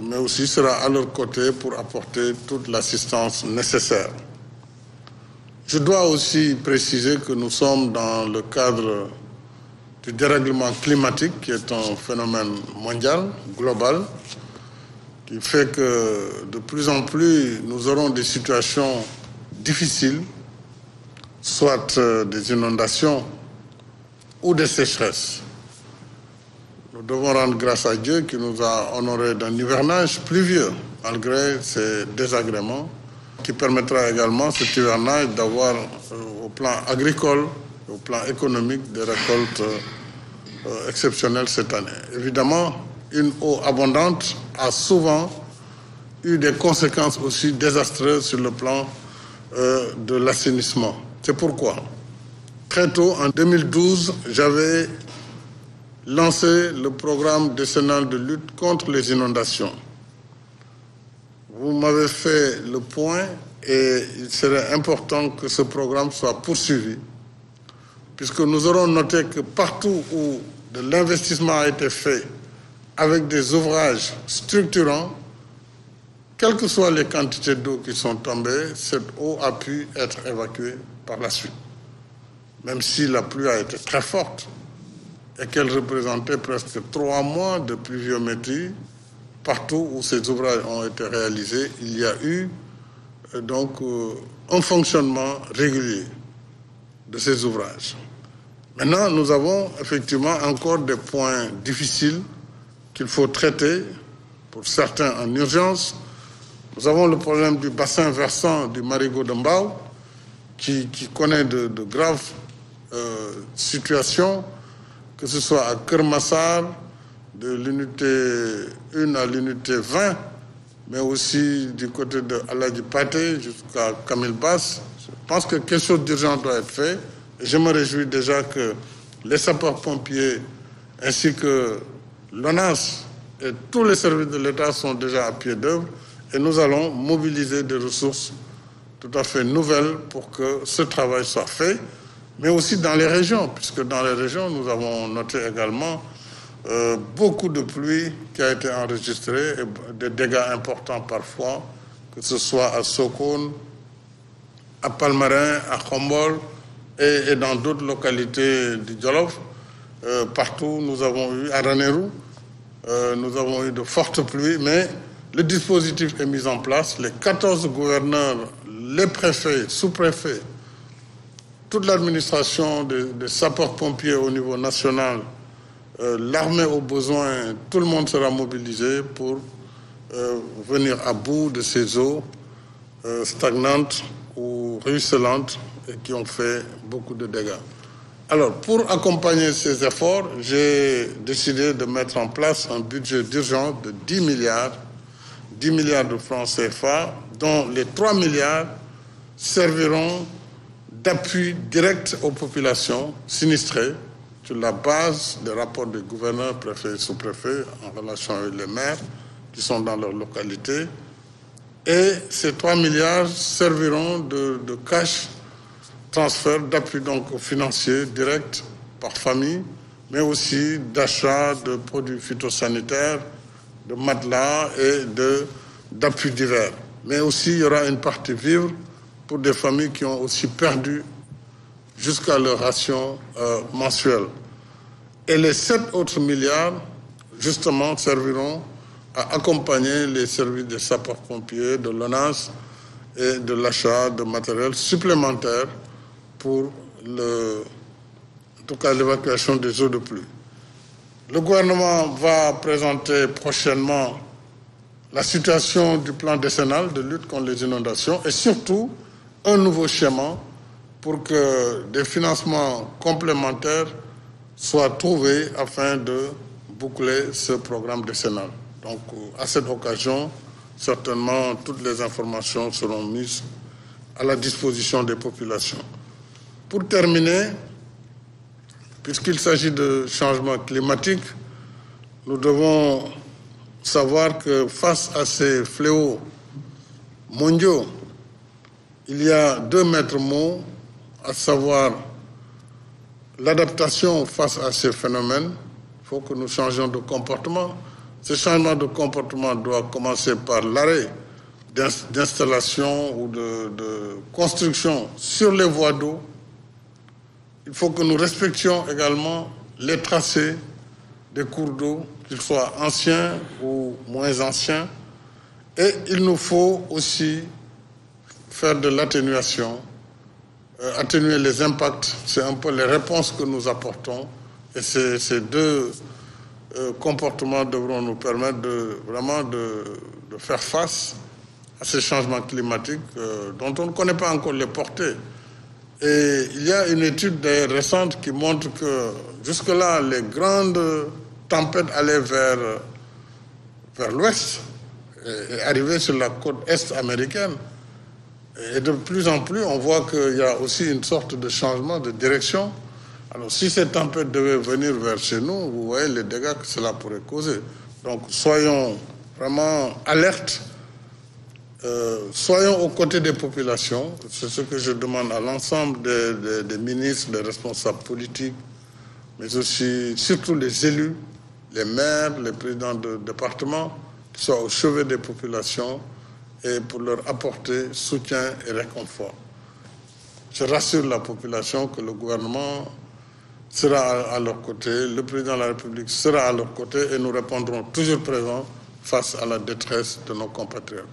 mais aussi sera à leur côté pour apporter toute l'assistance nécessaire. Je dois aussi préciser que nous sommes dans le cadre du dérèglement climatique, qui est un phénomène mondial, global, qui fait que de plus en plus nous aurons des situations difficiles, soit des inondations ou des sécheresses. Nous devons rendre grâce à Dieu qui nous a honorés d'un hivernage pluvieux, malgré ces désagréments, qui permettra également cet hivernage d'avoir au plan agricole, au plan économique, des récoltes exceptionnelles cette année. Évidemment, une eau abondante a souvent eu des conséquences aussi désastreuses sur le plan de l'assainissement. C'est pourquoi, très tôt, en 2012, j'avais lancé le programme décennal de lutte contre les inondations. Vous m'avez fait le point et il serait important que ce programme soit poursuivi, puisque nous aurons noté que partout où de l'investissement a été fait avec des ouvrages structurants, quelles que soient les quantités d'eau qui sont tombées, cette eau a pu être évacuée par la suite. Même si la pluie a été très forte et qu'elle représentait presque 3 mois de pluviométrie, partout où ces ouvrages ont été réalisés, il y a eu donc un fonctionnement régulier de ces ouvrages. Maintenant, nous avons effectivement encore des points difficiles qu'il faut traiter, pour certains en urgence. Nous avons le problème du bassin versant du marigot de Mbao, qui connaît de graves situations, que ce soit à Kermassar, de l'unité 1 à l'unité 20, mais aussi du côté de Aladji Paté jusqu'à Kamil Bass. Je pense que quelque chose d'urgent doit être fait. Et je me réjouis déjà que les sapeurs-pompiers ainsi que l'ONAS et tous les services de l'État sont déjà à pied d'œuvre et nous allons mobiliser des ressources tout à fait nouvelles pour que ce travail soit fait, mais aussi dans les régions, puisque dans les régions, nous avons noté également beaucoup de pluie qui a été enregistrée et des dégâts importants parfois, que ce soit à Sokone, à Palmarin, à Khombol et dans d'autres localités du Djolof. Partout, nous avons eu, à Ranérou, nous avons eu de fortes pluies, mais le dispositif est mis en place. Les 14 gouverneurs, les préfets, sous-préfets, toute l'administration des sapeurs-pompiers au niveau national, l'armée au besoin, tout le monde sera mobilisé pour venir à bout de ces eaux stagnantes ou ruisselantes et qui ont fait beaucoup de dégâts. Alors, pour accompagner ces efforts, j'ai décidé de mettre en place un budget d'urgence de 10 milliards de francs CFA, dont les 3 milliards serviront d'appui direct aux populations sinistrées sur la base des rapports des gouverneurs, préfets et sous-préfets en relation avec les maires qui sont dans leur localité. Et ces 3 milliards serviront de cash transfert d'appui donc financier direct par famille, mais aussi d'achat de produits phytosanitaires, de matelas et d'appui divers. Mais aussi, il y aura une partie vivre pour des familles qui ont aussi perdu jusqu'à leur ration mensuelle. Et les 7 autres milliards, justement, serviront à accompagner les services des sapeurs-pompiers, de l'ONAS et de l'achat de matériel supplémentaire pour en tout cas l'évacuation des eaux de pluie. Le gouvernement va présenter prochainement la situation du plan décennal de lutte contre les inondations et surtout un nouveau schéma pour que des financements complémentaires soient trouvés afin de boucler ce programme décennal. Donc, à cette occasion, certainement, toutes les informations seront mises à la disposition des populations. Pour terminer, puisqu'il s'agit de changement climatique, nous devons savoir que face à ces fléaux mondiaux, il y a 2 maîtres mots, à savoir l'adaptation face à ces phénomènes. Il faut que nous changions de comportement. Ce changement de comportement doit commencer par l'arrêt d'installation ou de construction sur les voies d'eau. Il faut que nous respections également les tracés des cours d'eau, qu'ils soient anciens ou moins anciens. Et il nous faut aussi faire de l'atténuation, atténuer les impacts. C'est un peu les réponses que nous apportons. Et ces deux comportements devront nous permettre de faire face à ces changements climatiques dont on ne connaît pas encore les portées. Et il y a une étude récente qui montre que jusque-là, les grandes tempêtes allaient vers l'ouest et arrivaient sur la côte est américaine. Et de plus en plus, on voit qu'il y a aussi une sorte de changement de direction. Alors, si ces tempêtes devaient venir vers chez nous, vous voyez les dégâts que cela pourrait causer. Donc, soyons vraiment alertes. Soyons aux côtés des populations. C'est ce que je demande à l'ensemble des ministres, des responsables politiques, mais aussi, surtout les élus, les maires, les présidents de départements, qui soient au chevet des populations et pour leur apporter soutien et réconfort. Je rassure la population que le gouvernement sera à leur côté, le président de la République sera à leur côté et nous répondrons toujours présents face à la détresse de nos compatriotes.